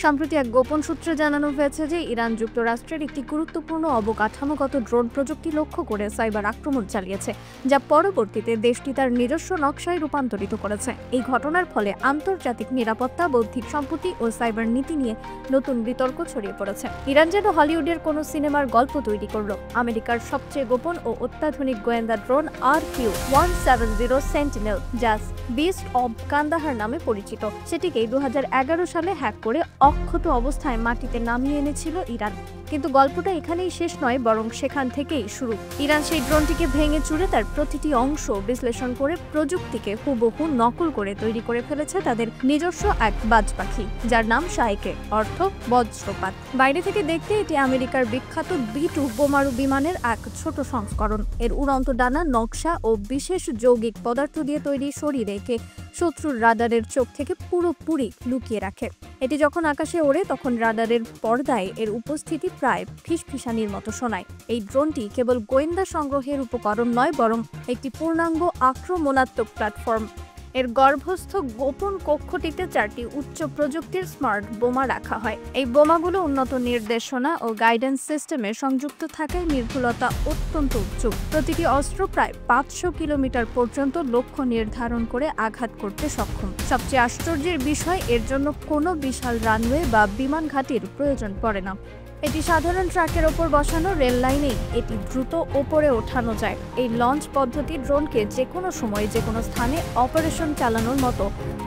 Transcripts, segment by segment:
সম্প্রতি এক গোপন সূত্রে জানানো হয়েছে যে ইরান যুক্তরাষ্ট্রের একটি গুরুত্বপূর্ণ অবকাঠামোগত ড্রোন প্রযুক্তি লক্ষ্য করে সাইবার আক্রমণ চালিয়েছে, যা পরবর্তীতে দেশটি তার নিজস্ব নকশায় রূপান্তরিত করেছে। এই ঘটনার ফলে আন্তর্জাতিক নিরাপত্তা, বৌদ্ধিক সম্পত্তি ও সাইবার নীতি নিয়ে নতুন বিতর্ক ছড়িয়ে পড়েছে। ইরান যেন হলিউডের কোনো সিনেমার গল্প তৈরি করল। আমেরিকার সবচেয়ে গোপন ও অত্যাধুনিক গোয়েন্দা ড্রোন RQ-170 সেন্টিনেল, যা বিস্ট অব কান্দাহার নামে পরিচিত, সেটিকে 2011 সালে হ্যাক করে অক্ষত অবস্থায় মাটিতে নামিয়ে এনেছিল ইরান। কিন্তু গল্পটা এখানেই শেষ নয়, বরং সেখান থেকেই শুরু। ইরান সেই ড্রোনটিকে ভেঙে চুরে তার প্রতিটি অংশ বিশ্লেষণ করে প্রযুক্তিকে হুবহু নকল করে তৈরি করে ফেলেছে তাদের নিজস্ব এক বাজ পাখি, যার নাম শাইকে, অর্থ বজ্রপাত। বাইরে থেকে দেখতে এটি আমেরিকার বিখ্যাত B-2 বোমারু বিমানের এক ছোট সংস্করণ। এর উড়ন্ত ডানা, নকশা ও বিশেষ যৌগিক পদার্থ দিয়ে তৈরি শরীরকে শত্রুর রাডারের চোখ থেকে পুরোপুরি লুকিয়ে রাখে। এটি যখন আকাশে ওড়ে তখন রাডারের পর্দায় এর উপস্থিতি প্রায় ফিসফিসানির মতো শোনায়। এই ড্রোনটি কেবল গোয়েন্দা সংগ্রহের উপকরণ নয়, বরং একটি পূর্ণাঙ্গ আক্রমণাত্মক প্ল্যাটফর্ম। এর গর্ভস্থ গোপন কক্ষটিতে 4টি উচ্চ প্রযুক্তির স্মার্ট বোমা রাখা হয়। এই বোমাগুলো উন্নত নির্দেশনা ও গাইডেন্স সিস্টেমে সংযুক্ত থাকায় নির্ভুলতা অত্যন্ত উচ্চ। প্রতিটি অস্ত্র প্রায় 500 কিলোমিটার পর্যন্ত লক্ষ্য নির্ধারণ করে আঘাত করতে সক্ষম। সবচেয়ে আশ্চর্যের বিষয়, এর জন্য কোনো বিশাল রানওয়ে বা বিমান ঘাঁটির প্রয়োজন পড়ে না। এটি সাধারণ ট্রাকের ওপর বসানো রেল লাইনেই এটি দ্রুত ওপরে ওঠানো যায়। এই লঞ্চ পদ্ধতি ড্রোনকে যে কোনো সময় যে কোনো স্থানে অপারেশন চালানোর মতো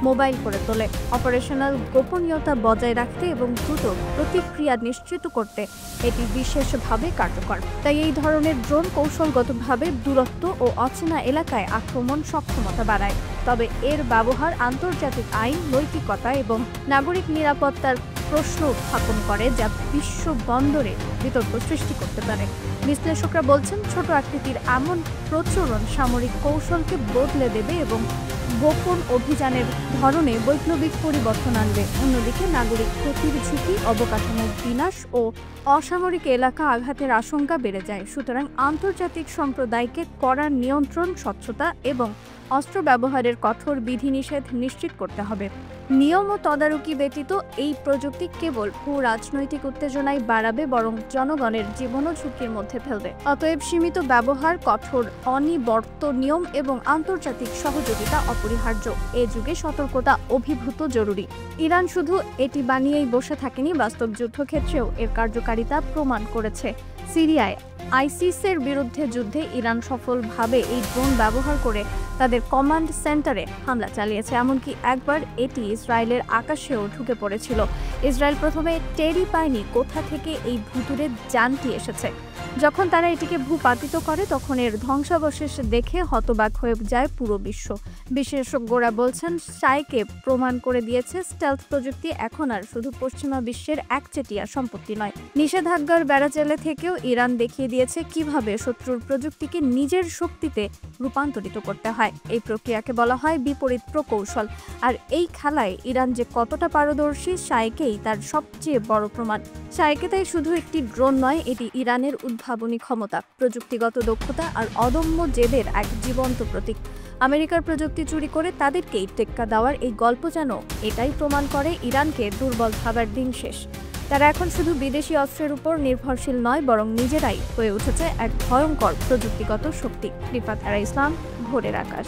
মোবাইল করে তোলে। অপারেশনাল গোপনীয়তা বজায় রাখতে এবং দ্রুত প্রতিক্রিয়া নিশ্চিত করতে এটি বিশেষভাবে কার্যকর। তাই এই ধরনের ড্রোন কৌশলগতভাবে দূরত্ব ও অচেনা এলাকায় আক্রমণ সক্ষমতা বাড়ায়। তবে এর ব্যবহার আন্তর্জাতিক আইন, নৈতিকতা এবং নাগরিক নিরাপত্তার প্রশ্ন উত্থাপন করে, যা বিশ্ব বন্দরে বিতর্ক সৃষ্টি করতে পারে। বিশ্লেষকরা বলছেন, ছোট আকৃতির এমন প্রচলন সামরিক কৌশলকে বদলে দেবে এবং গোপন অভিযানের ধরনে বৈপ্লবিক পরিবর্তন আনবে। অন্যদিকে নাগরিক ক্ষতির ঝুঁকি, অবকাঠামোর বিনাশ ও অসামরিক এলাকা আঘাতের আশঙ্কা বেড়ে যায়। সুতরাং আন্তর্জাতিক সম্প্রদায়কে কড়া নিয়ন্ত্রণ, স্বচ্ছতা এবং অস্ত্র ব্যবহারের কঠোর বিধিনিষেধ নিশ্চিত করতে হবে। নিয়ম ও তদারকি ব্যতীত এই প্রযুক্তি কেবল রাজনৈতিক উত্তেজনায় বাড়াবে, বরং জনগণের জীবনও ঝুঁকির মধ্যে ফেলবে। অতএব সীমিত ব্যবহার, কঠোর অনিবর্ত নিয়ম এবং আন্তর্জাতিক সহযোগিতা অপরিহার্য। এ যুগে সতর্কতা অভিভূত জরুরি। ইরান শুধু এটি বানিয়েই বসে থাকেনি, বাস্তব যুদ্ধক্ষেত্রেও এর কার্যকারিতা প্রমাণ করেছে। সিরিয়ায় আইসিসের বিরুদ্ধে যুদ্ধে ইরান সফলভাবে এই ড্রোন ব্যবহার করে তাদের কমান্ড সেন্টারে হামলা চালিয়েছে। এমনকি একবার এটি ইসরায়েলের আকাশেও ঢুকে পড়েছিল। ইসরায়েল প্রথমে টেরই পায়নি কোথা থেকে এই ভুতুড়ে যানটি এসেছে। যখন তারা এটিকে ভূপাতিত করে তখন এর ধ্বংসাবশেষ দেখে হতবাক হয়ে যায় পুরো বিশ্ব। বিশেষজ্ঞরা বলছেন, শাইকে প্রমাণ করে দিয়েছে স্টেলথ প্রযুক্তি এখন আর শুধু পশ্চিমা বিশ্বের একচেটিয়া সম্পত্তি নয়। নিষেধাজ্ঞার বেড়াজালে থেকেও ইরান দেখিয়ে দিয়েছে কিভাবে শত্রুর প্রযুক্তিকে নিজের শক্তিতে রূপান্তরিত করতে হয়। এই প্রক্রিয়াকে বলা হয় বিপরীত প্রকৌশল। আর এই খেলায় ইরান যে কতটা পারদর্শী, শাইকেই তার সবচেয়ে বড় প্রমাণ। শাইকে তাই শুধু একটি ড্রোন নয়, এটি ইরানের উদ্ভাবনী ক্ষমতা, প্রযুক্তিগত দক্ষতা আর অদম্য জেদের এক জীবন্ত প্রতীক। আমেরিকার প্রযুক্তি চুরি করে তাদেরকেই টেক্কা দেওয়ার এই গল্প যেন এটাই প্রমাণ করে ইরানকে দুর্বল ভাবার দিন শেষ। তারা এখন শুধু বিদেশি অস্ত্রের উপর নির্ভরশীল নয়, বরং নিজেরাই হয়ে উঠেছে এক ভয়ঙ্কর প্রযুক্তিগত শক্তি। রিফাত আরা ইসলাম, ভোরের আকাশ।